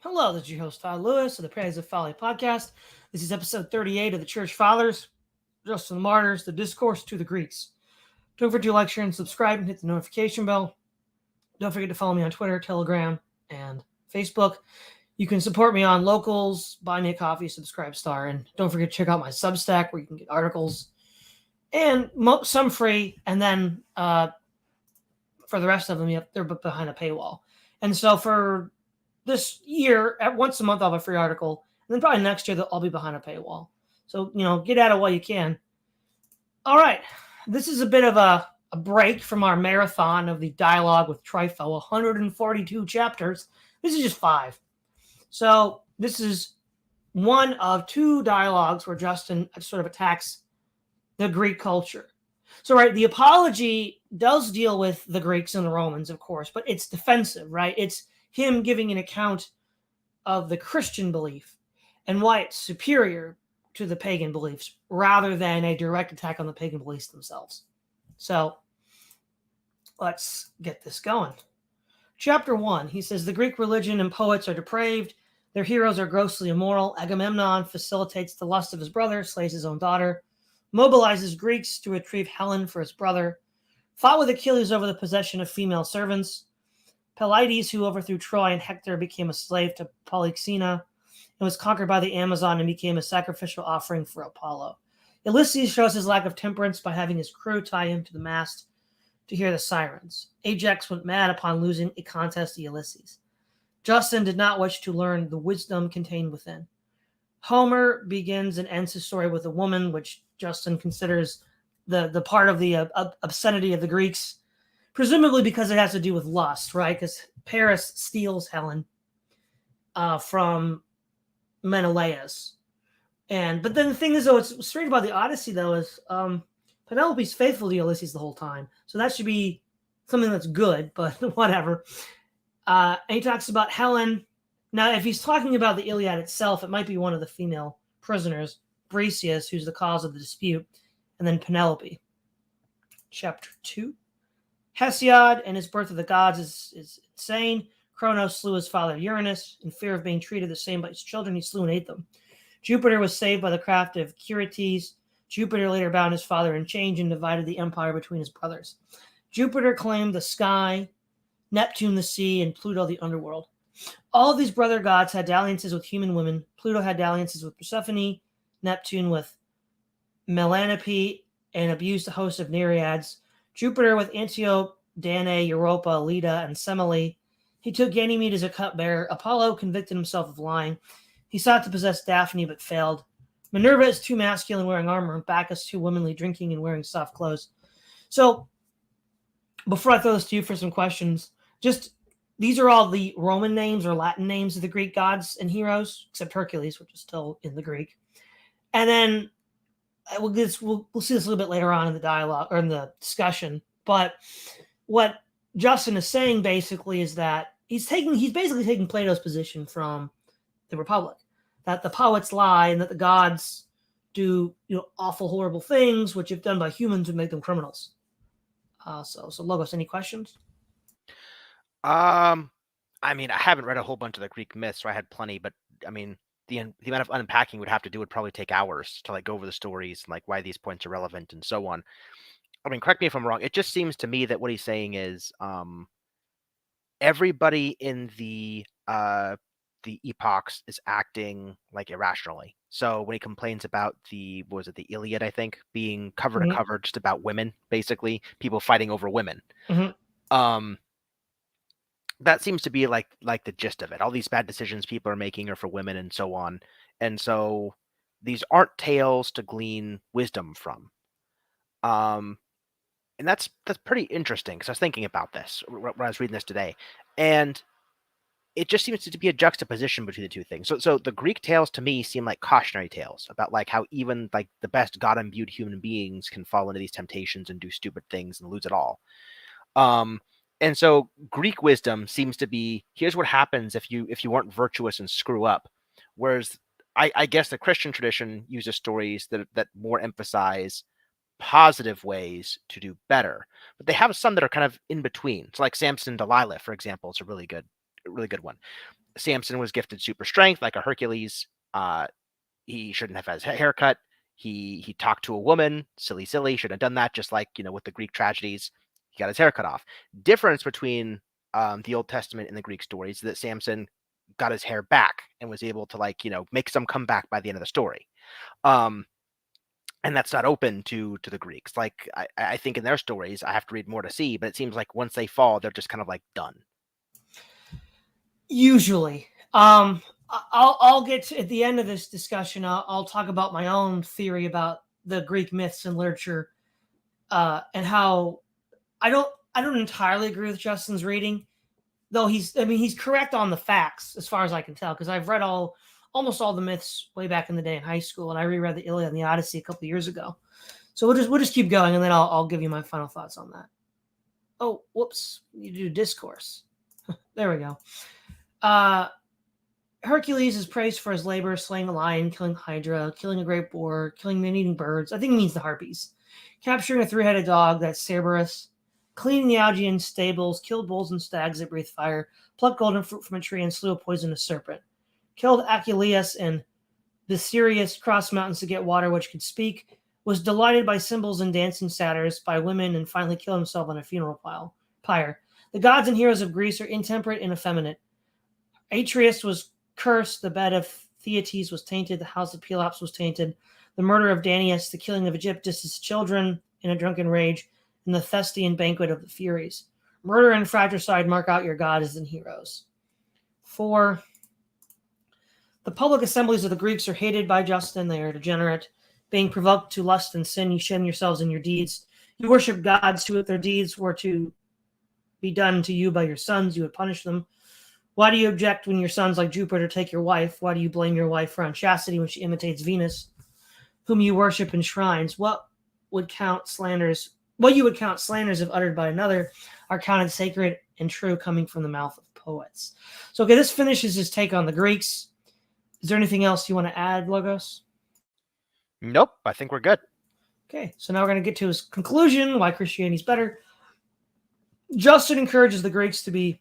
Hello, this is your host, Todd Lewis of the Praise of Folly podcast. This is episode 38 of the Church Fathers, Just the Martyrs, the Discourse to the Greeks. Don't forget to like, share, and subscribe and hit the notification bell. Don't forget to follow me on Twitter, Telegram, and Facebook. You can support me on Locals, Buy Me a Coffee, Subscribe Star, and don't forget to check out my Substack where you can get articles and some free, and then for the rest of them, they're behind a paywall. And so for this year, at once a month, I'll have a free article, and then probably next year I'll be behind a paywall. So get at it while you can. All right, this is a bit of a break from our marathon of the dialogue with Trypho, 142 chapters. This is just 5. So this is one of 2 dialogues where Justin sort of attacks the Greek culture. So, right, the apology does deal with the Greeks and the Romans, of course, but it's defensive, right? It's him giving an account of the Christian belief and why it's superior to the pagan beliefs rather than a direct attack on the pagan beliefs themselves. So let's get this going. Chapter 1, he says, the Greek religion and poets are depraved. Their heroes are grossly immoral. Agamemnon facilitates the lust of his brother, slays his own daughter, mobilizes Greeks to retrieve Helen for his brother, fought with Achilles over the possession of female servants. Pelides, who overthrew Troy and Hector, became a slave to Polyxena and was conquered by the Amazon and became a sacrificial offering for Apollo. Ulysses shows his lack of temperance by having his crew tie him to the mast to hear the sirens. Ajax went mad upon losing a contest to Ulysses. Justin did not wish to learn the wisdom contained within. Homer begins and ends his story with a woman, which Justin considers the part of the obscenity of the Greeks, presumably because it has to do with lust, right? Because Paris steals Helen from Menelaus. But then the thing is, though, what's strange about the Odyssey, though, is Penelope's faithful to Ulysses the whole time. So that should be something that's good, but whatever. And he talks about Helen. Now, if he's talking about the Iliad itself, it might be one of the female prisoners, Briseis, who's the cause of the dispute, and then Penelope. Chapter 2. Hesiod and his birth of the gods is insane. Cronos slew his father Uranus. In fear of being treated the same by his children, he slew and ate them. Jupiter was saved by the craft of Curetes. Jupiter later bound his father in chains and divided the empire between his brothers. Jupiter claimed the sky, Neptune the sea, and Pluto the underworld. All of these brother gods had dalliances with human women. Pluto had dalliances with Persephone, Neptune with Melanope, and abused a host of Nereids. Jupiter with Antiope, Danae, Europa, Leda, and Semele. He took Ganymede as a cupbearer. Apollo convicted himself of lying. He sought to possess Daphne, but failed. Minerva is too masculine, wearing armor, and Bacchus too womanly, drinking and wearing soft clothes. So, before I throw this to you for some questions, just these are all the Roman names or Latin names of the Greek gods and heroes, except Hercules, which is still in the Greek. And then we'll see this a little bit later on in the dialogue or in the discussion. But what Justin is saying basically is that he's basically taking Plato's position from the Republic, that the poets lie and that the gods do awful, horrible things, which if done by humans would make them criminals. So Logos, any questions? I mean, I haven't read a whole bunch of the Greek myths, so I had plenty, but I mean, the amount of unpacking would have to do would probably take hours to go over the stories and why these points are relevant and so on. I mean, correct me if I'm wrong. It just seems to me that what he's saying is everybody in the epochs is acting irrationally. So when he complains about the Iliad, I think, being cover to cover just about women, basically people fighting over women. That seems to be like the gist of it. All these bad decisions people are making are for women and so on. And so these aren't tales to glean wisdom from. And that's pretty interesting because I was thinking about this when I was reading this today. And it just seems to be a juxtaposition between the two things. So the Greek tales to me seem like cautionary tales about how even the best God-imbued human beings can fall into these temptations and do stupid things and lose it all. And so Greek wisdom seems to be, here's what happens if you aren't virtuous and screw up. Whereas I guess the Christian tradition uses stories that more emphasize positive ways to do better. But they have some that are kind of in between. So like Samson and Delilah, for example, is a really good really good one. Samson was gifted super strength like a Hercules. He shouldn't have had his haircut. He talked to a woman, silly, shouldn't have done that. Just like, with the Greek tragedies, he got his hair cut off. Difference between the Old Testament and the Greek stories is that Samson got his hair back and was able to make some comeback by the end of the story. And that's not open to the Greeks. Like I think in their stories, I have to read more to see, but it seems like once they fall, they're just kind of like done. Usually. I'll get to, at the end of this discussion, I'll talk about my own theory about the Greek myths and literature, and how I don't entirely agree with Justin's reading, though he's correct on the facts as far as I can tell, because I've read almost all the myths way back in the day in high school, and I reread the Iliad and the Odyssey a couple of years ago. So we'll just keep going, and then I'll give you my final thoughts on that. Oh, whoops! You do Discourse. There we go. Hercules is praised for his labor, slaying a lion, killing Hydra, killing a great boar, killing man-eating birds. I think it means the harpies. Capturing a three-headed dog, that's Cerberus. Cleaning the Augean stables, killed bulls and stags that breathe fire, plucked golden fruit from a tree, and slew a poisonous serpent. Killed Achilles and Viserius, crossed mountains to get water which could speak, was delighted by cymbals and dancing satyrs, by women, and finally killed himself on a funeral pyre. The gods and heroes of Greece are intemperate and effeminate. Atreus was cursed, the bed of Theaetes was tainted, the house of Pelops was tainted, the murder of Danaus, the killing of Egyptus' children in a drunken rage, and the Thestian banquet of the Furies. Murder and fratricide mark out your gods and heroes. 4. The public assemblies of the Greeks are hated by Justin. They are degenerate. Being provoked to lust and sin, you shame yourselves in your deeds. You worship gods who, if their deeds were to be done to you by your sons, you would punish them. Why do you object when your sons like Jupiter take your wife? Why do you blame your wife for unchastity when she imitates Venus, whom you worship in shrines? What you would count slanders if uttered by another are counted sacred and true, coming from the mouth of poets. So, okay, this finishes his take on the Greeks. Is there anything else you want to add, Logos? Nope, I think we're good. Okay, so now we're going to get to his conclusion, why Christianity is better. Justin encourages the Greeks to be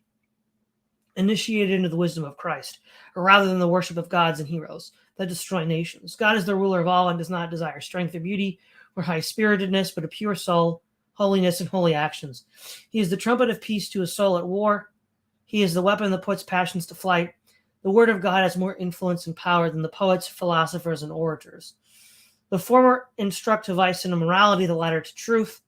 initiated into the wisdom of Christ, rather than the worship of gods and heroes that destroy nations. God is the ruler of all and does not desire strength or beauty or high-spiritedness, but a pure soul, holiness, and holy actions. He is the trumpet of peace to a soul at war. He is the weapon that puts passions to flight. The word of God has more influence and power than the poets, philosophers, and orators. The former instruct to vice and immorality, the latter to truth.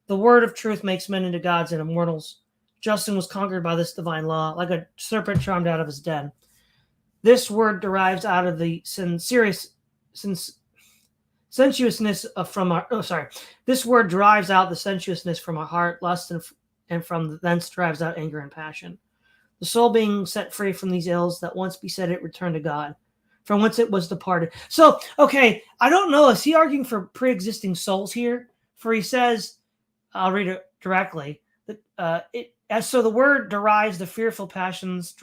The word of truth makes men into gods and immortals. Justin was conquered by this divine law, like a serpent charmed out of his den. This word derives out of the sensuousness from our. Oh, sorry. This word drives out the sensuousness from our heart, lust, and from thence drives out anger and passion. The soul being set free from these ills that once beset it, returned to God, from whence it was departed. So, okay, I don't know. Is he arguing for pre-existing souls here? For he says, I'll read it directly. So the word drives the fearful passions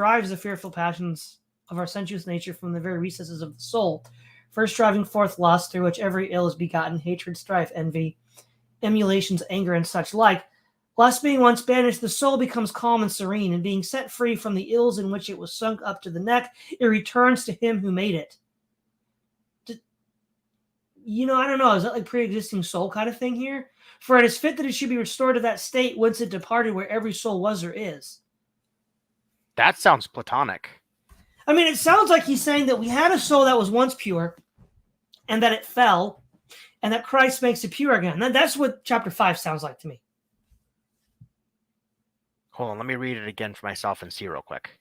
of our sensuous nature from the very recesses of the soul, first driving forth lust, through which every ill is begotten, hatred, strife, envy, emulations, anger, and such like. Lust being once banished, the soul becomes calm and serene, and being set free from the ills in which it was sunk up to the neck, it returns to him who made it. I don't know. Is that like pre-existing soul kind of thing here? For it is fit that it should be restored to that state whence it departed, where every soul was or is. That sounds Platonic. I mean, it sounds like he's saying that we had a soul that was once pure, and that it fell, and that Christ makes it pure again. That's what chapter 5 sounds like to me. Hold on, let me read it again for myself and see real quick.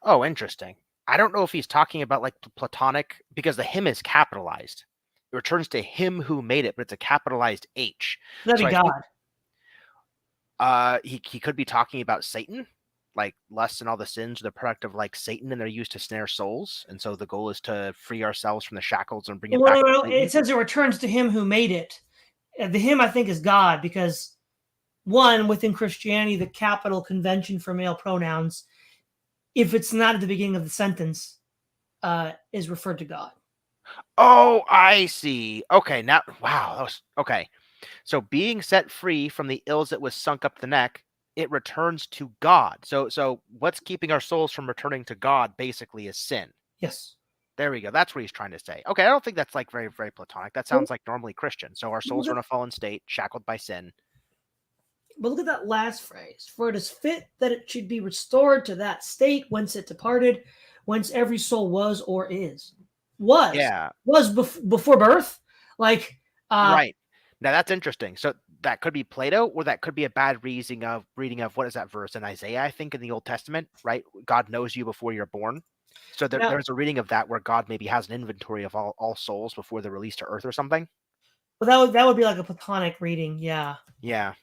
Oh, interesting. I don't know if he's talking about like Platonic, because the hymn is capitalized. returns to him who made it, but it's a capitalized H. That'd So be I God. think he could be talking about Satan, like lust and all the sins are the product of like Satan, and they're used to snare souls. And so the goal is to free ourselves from the shackles and bring it back to No. Satan. It says it returns to him who made it. The him, I think, is God, because one, within Christianity, the capital convention for male pronouns, if it's not at the beginning of the sentence, is referred to God. Oh, I see. Okay, now, wow, that was okay. So being set free from the ills that was sunk up the neck, it returns to God. So what's keeping our souls from returning to God basically is sin. Yes. There we go. That's what he's trying to say. Okay, I don't think that's like very, very platonic. That sounds like normally Christian. So our souls are in a fallen state, shackled by sin. But look at that last phrase. For it is fit that it should be restored to that state whence it departed, whence every soul was or is. Yeah, Before birth? Like, right. Now that's interesting. So that could be Plato, or that could be a bad reading of what is that verse in Isaiah, I think, in the Old Testament, right? God knows you before you're born. So there's a reading of that where God maybe has an inventory of all souls before they're released to earth or something. well, that would be like a Platonic reading, yeah. Yeah.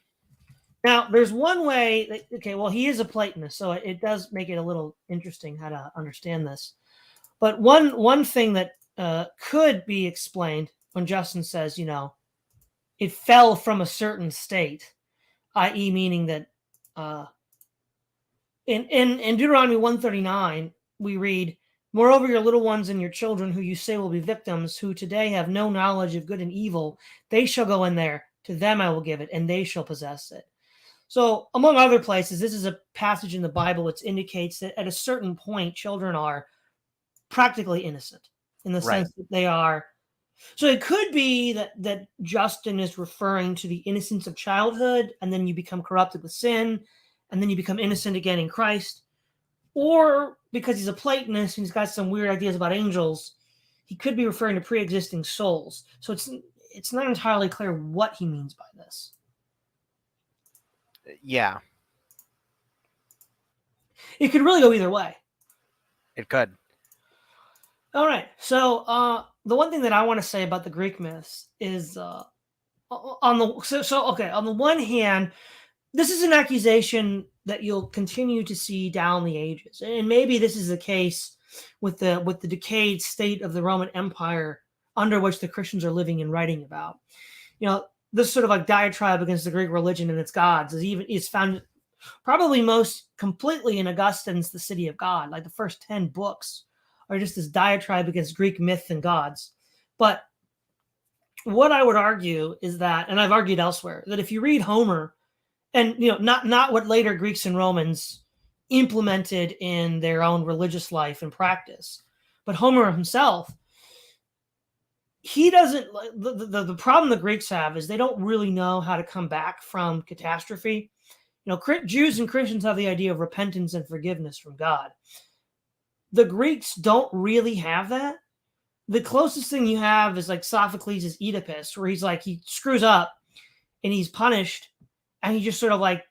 Now, there's one way that, okay, well, he is a Platonist, so it does make it a little interesting how to understand this. But one thing that could be explained when Justin says, it fell from a certain state, i.e., meaning that in Deuteronomy 139, we read, moreover, your little ones and your children who you say will be victims, who today have no knowledge of good and evil, they shall go in there. To them I will give it, and they shall possess it. So, among other places, this is a passage in the Bible which indicates that at a certain point, children are practically innocent in the Right. sense that they are. So it could be that Justin is referring to the innocence of childhood, and then you become corrupted with sin, and then you become innocent again in Christ. Or because he's a Platonist and he's got some weird ideas about angels, he could be referring to pre-existing souls. So it's not entirely clear what he means by this. Yeah. It could really go either way. It could. All right. So the one thing that I want to say about the Greek myths is on the one hand, this is an accusation that you'll continue to see down the ages, and maybe this is the case with the decayed state of the Roman Empire under which the Christians are living and writing about. This sort of like diatribe against the Greek religion and its gods is found probably most completely in Augustine's The City of God. Like the first 10 books are just this diatribe against Greek myth and gods. But what I would argue is that, and I've argued elsewhere, that if you read Homer, and not what later Greeks and Romans implemented in their own religious life and practice, but Homer himself, he doesn't. The problem the Greeks have is they don't really know how to come back from catastrophe. Jews and Christians have the idea of repentance and forgiveness from God. The Greeks don't really have that. The closest thing you have is like Sophocles' Oedipus, where he's like, he screws up and he's punished, and he just sort of like,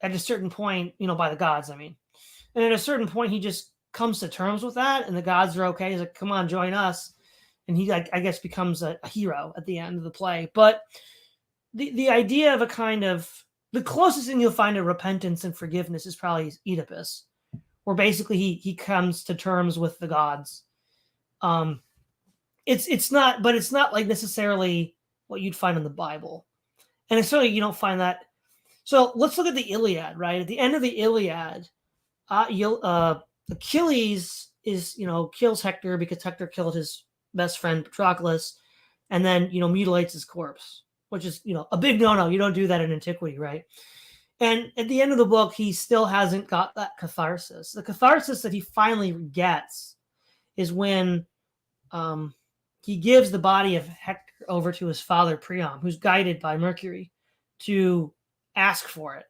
at a certain point, by the gods, I mean. And at a certain point, he just comes to terms with that, and the gods are okay. He's like, come on, join us. And he, like, I guess, becomes a hero at the end of the play. But the idea of a kind of, the closest thing you'll find to repentance and forgiveness is probably Oedipus, where basically he comes to terms with the gods. It's not like necessarily what you'd find in the Bible. And certainly you don't find that. So let's look at the Iliad, right? At the end of the Iliad, Achilles kills Hector because Hector killed his best friend Patroclus, and then mutilates his corpse, which is a big no-no. You don't do that in antiquity, right? And at the end of the book, he still hasn't got that catharsis. The catharsis that he finally gets is when he gives the body of Hector over to his father Priam, who's guided by Mercury, to ask for it.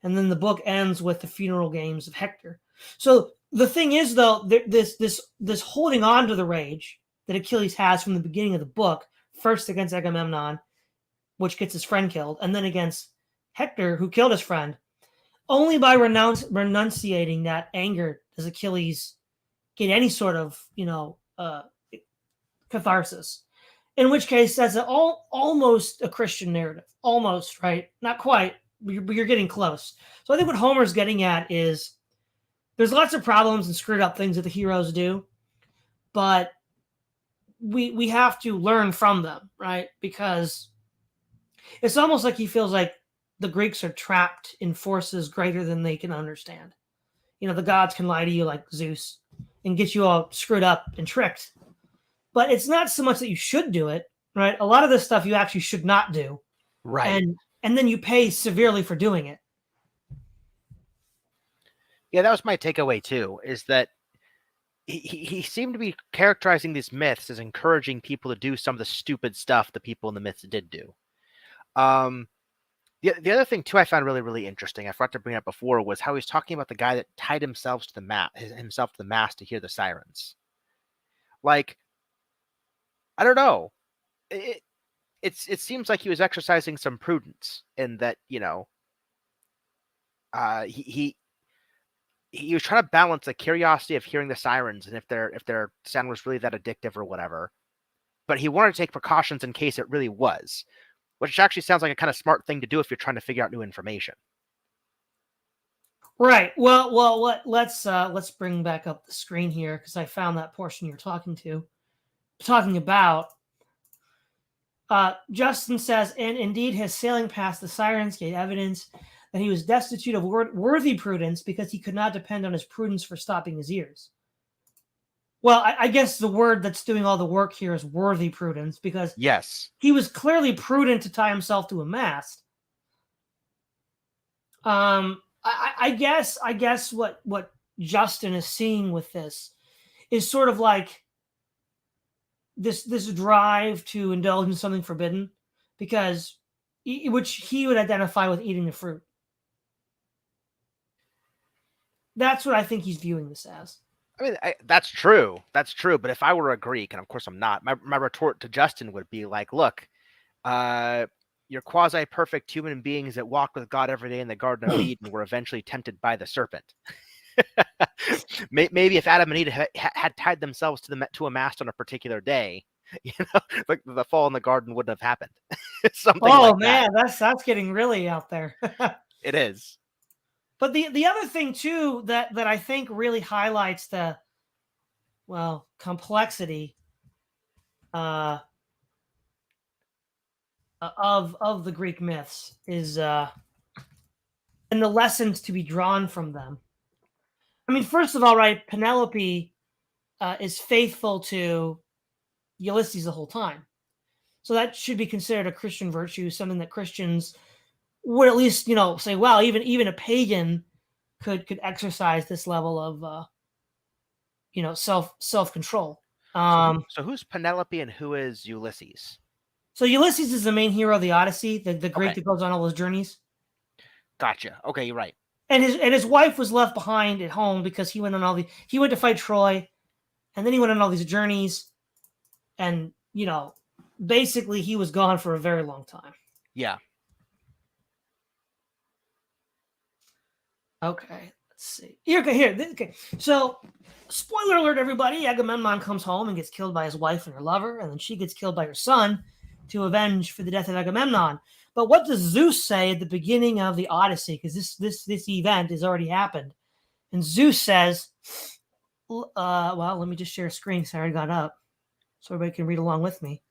And then the book ends with the funeral games of Hector. So the thing is, though, this holding on to the rage that Achilles has from the beginning of the book, first against Agamemnon, which gets his friend killed, and then against Hector, who killed his friend, only by renunciating that anger does Achilles get any sort of catharsis. In which case, that's almost a Christian narrative. Almost, right? Not quite, but you're getting close. So I think what Homer's getting at is there's lots of problems and screwed up things that the heroes do, but we have to learn from them, right? Because it's almost like he feels like the Greeks are trapped in forces greater than they can understand. The gods can lie to you like Zeus and get you all screwed up and tricked. But it's not so much that you should do it, right? A lot of this stuff you actually should not do. Right. And then you pay severely for doing it. Yeah, that was my takeaway too, is that he seemed to be characterizing these myths as encouraging people to do some of the stupid stuff the people in the myths did do. The other thing too I found really, really interesting, I forgot to bring it up before, was how he's talking about the guy that tied himself to the mast to hear the sirens. Like, I don't know. It seems like he was exercising some prudence in that, he was trying to balance the curiosity of hearing the sirens and if their sound was really that addictive or whatever. But he wanted to take precautions in case it really was, which actually sounds like a kind of smart thing to do if you're trying to figure out new information. Right. Well, let's bring back up the screen here because I found that portion you're talking about. Justin says, and indeed his sailing past the sirens gave evidence that he was destitute of worthy prudence because he could not depend on his prudence for stopping his ears. Well, I guess the word that's doing all the work here is worthy prudence, because yes, he was clearly prudent to tie himself to a mast. I guess what Justin is seeing with this is sort of like this drive to indulge in something forbidden, because which he would identify with eating the fruit. That's what I think he's viewing this as. I mean, that's true. That's true. But if I were a Greek, and of course I'm not, my retort to Justin would be like, look, you're quasi-perfect human beings that walked with God every day in the Garden of Eden were eventually tempted by the serpent. Maybe if Adam and Eve had tied themselves to a mast on a particular day, like the fall in the garden wouldn't have happened. Something like man, that. that's getting really out there. It is. But the other thing too that I think really highlights the complexity of the Greek myths is and the lessons to be drawn from them. I mean, first of all, right, Penelope is faithful to Ulysses the whole time, so that should be considered a Christian virtue, something that Christians would at least say, wow, even a pagan could exercise this level of self-control. So who's Penelope and who is Ulysses? So Ulysses is the main hero of the Odyssey, the Greek Okay. that goes on all those journeys. Gotcha. Okay, you're right. And his wife was left behind at home because he went to fight Troy, and then he went on all these journeys, and basically he was gone for a very long time. Yeah. Okay, let's see. Okay. So, spoiler alert, everybody. Agamemnon comes home and gets killed by his wife and her lover, and then she gets killed by her son to avenge for the death of Agamemnon. But what does Zeus say at the beginning of the Odyssey? Because this event has already happened. And Zeus says, let me just share a screen because I already got up so everybody can read along with me.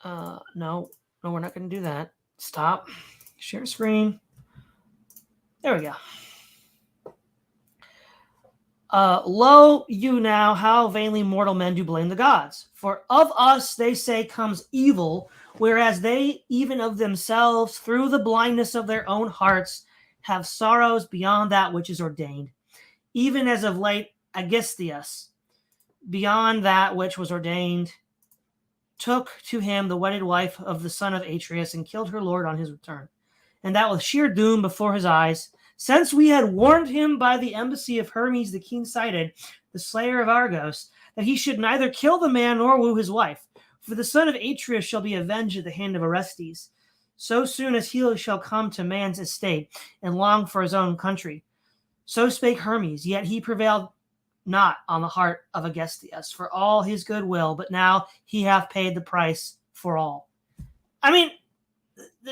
No, we're not going to do that. Stop. Share screen. There we go. Lo, you now, how vainly mortal men do blame the gods. For of us, they say, comes evil, whereas they, even of themselves, through the blindness of their own hearts, have sorrows beyond that which is ordained. Even as of late, Aegisthus, beyond that which was ordained, took to him the wedded wife of the son of Atreus and killed her lord on his return. And that with sheer doom before his eyes, since we had warned him by the embassy of Hermes the keen-sighted, the slayer of Argos, that he should neither kill the man nor woo his wife. For the son of Atreus shall be avenged at the hand of Orestes, so soon as he shall come to man's estate and long for his own country. So spake Hermes, yet he prevailed not on the heart of Agestius for all his goodwill, but now he hath paid the price for all. I mean,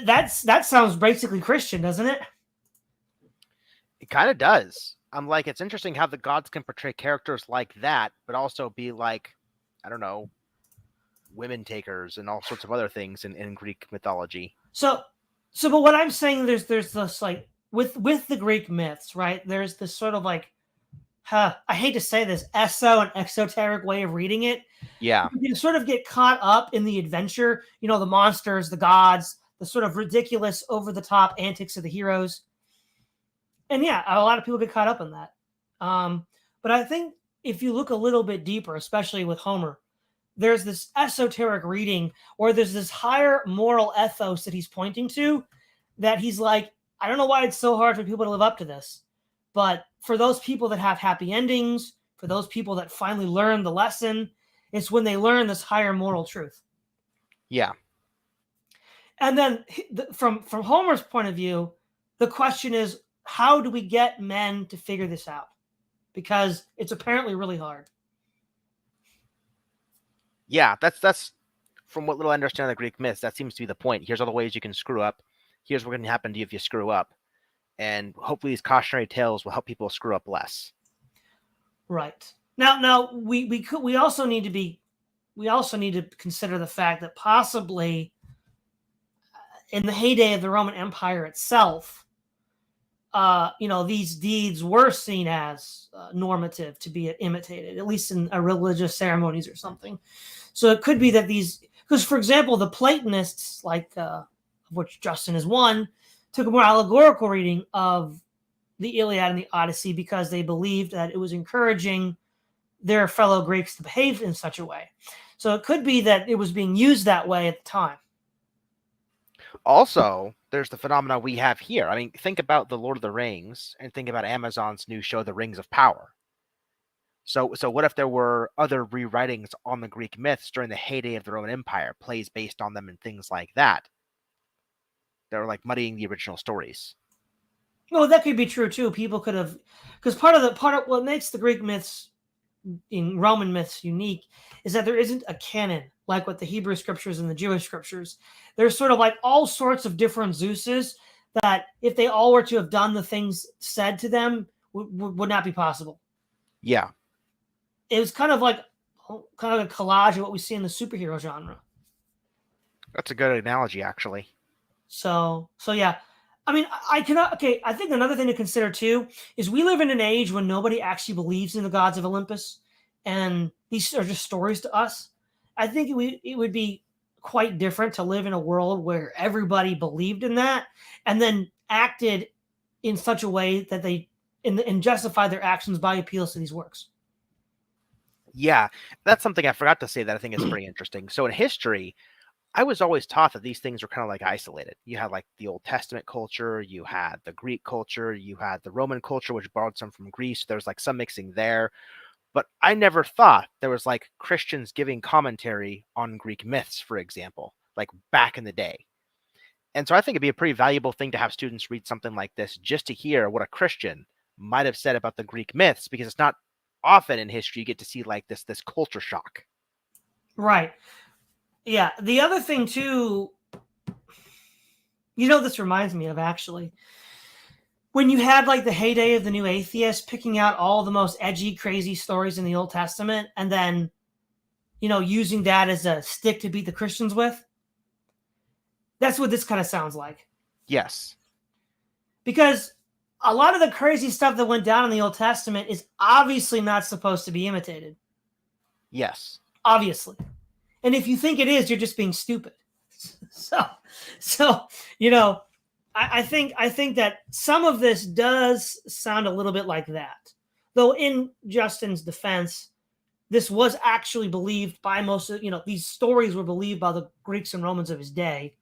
that sounds basically Christian, doesn't it? It kind of does. I'm like, it's interesting how the gods can portray characters like that, but also be like, I don't know, women takers and all sorts of other things in Greek mythology. So, but what I'm saying, there's this like with the Greek myths, right? There's this sort of like, I hate to say this, and exoteric way of reading it. Yeah. You can sort of get caught up in the adventure, the monsters, the gods, the sort of ridiculous, over the top antics of the heroes. And yeah, a lot of people get caught up in that. But I think if you look a little bit deeper, especially with Homer, there's this esoteric reading, or there's this higher moral ethos that he's pointing to, that he's like, I don't know why it's so hard for people to live up to this, but for those people that have happy endings, for those people that finally learn the lesson, it's when they learn this higher moral truth. Yeah. And then from Homer's point of view, the question is, how do we get men to figure this out? Because it's apparently really hard. Yeah, that's from what little I understand of the Greek myths, that seems to be the point. Here's all the ways you can screw up. Here's what's going to happen to you if you screw up. And hopefully these cautionary tales will help people screw up less. Right. Now we also need to consider the fact that possibly in the heyday of the Roman Empire itself, these deeds were seen as normative to be imitated, at least in religious ceremonies or something. So it could be that because for example, the Platonists, like of which Justin is one, took a more allegorical reading of the Iliad and the Odyssey because they believed that it was encouraging their fellow Greeks to behave in such a way. So it could be that it was being used that way at the time. Also, there's the phenomena we have here. I mean, think about The Lord of the Rings and think about Amazon's new show, The Rings of Power. So what if there were other rewritings on the Greek myths during the heyday of the Roman Empire, plays based on them and things like that? They were like muddying the original stories. Well, that could be true too. People could have, because part of what makes the Greek myths in Roman myths unique is that there isn't a canon like with the Hebrew scriptures and the Jewish scriptures. There's sort of like all sorts of different Zeuses that if they all were to have done the things said to them would not be possible. Yeah. It was kind of like a collage of what we see in the superhero genre. That's a good analogy, actually. So yeah. I mean, I think another thing to consider too is we live in an age when nobody actually believes in the gods of Olympus, and these are just stories to us. I think it would be quite different to live in a world where everybody believed in that and then acted in such a way that they and justify their actions by appeals to these works. Yeah, that's something I forgot to say that I think is pretty interesting. So in history, I was always taught that these things were kind of like isolated. You had like the Old Testament culture, you had the Greek culture, you had the Roman culture, which borrowed some from Greece. There's like some mixing there. But I never thought there was like Christians giving commentary on Greek myths, for example, like back in the day. And so I think it'd be a pretty valuable thing to have students read something like this just to hear what a Christian might have said about the Greek myths, because it's not often in history you get to see like this culture shock. Right. Yeah. The other thing too, this reminds me of actually, when you had like the heyday of the new atheists picking out all the most edgy, crazy stories in the Old Testament and then, using that as a stick to beat the Christians with. That's what this kind of sounds like. Yes. Because a lot of the crazy stuff that went down in the Old Testament is obviously not supposed to be imitated. Yes. Obviously. And if you think it is, you're just being stupid. So I think that some of this does sound a little bit like that. Though in Justin's defense, this was actually believed by most of, these stories were believed by the Greeks and Romans of his day.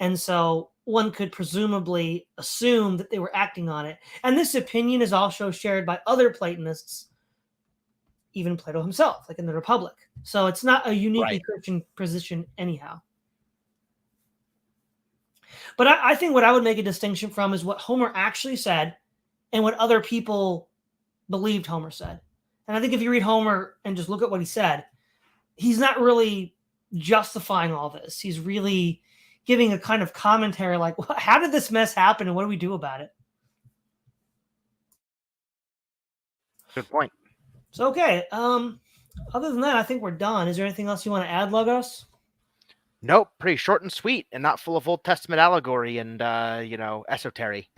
And so one could presumably assume that they were acting on it. And this opinion is also shared by other Platonists, even Plato himself, like in the Republic. So it's not a uniquely Christian position anyhow. But I think what I would make a distinction from is what Homer actually said and what other people believed Homer said. And I think if you read Homer and just look at what he said, he's not really justifying all this. He's really giving a kind of commentary like, how did this mess happen and what do we do about it? Good point. So, okay. Other than that, I think we're done. Is there anything else you want to add, Logos? Nope, pretty short and sweet and not full of Old Testament allegory and, esotery.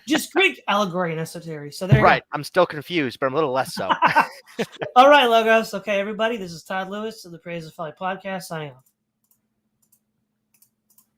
Just Greek allegory and esotery. So there you Right. go. I'm still confused, but I'm a little less so. All right, Logos. Okay, everybody. This is Todd Lewis of the Praise of Folly podcast signing off.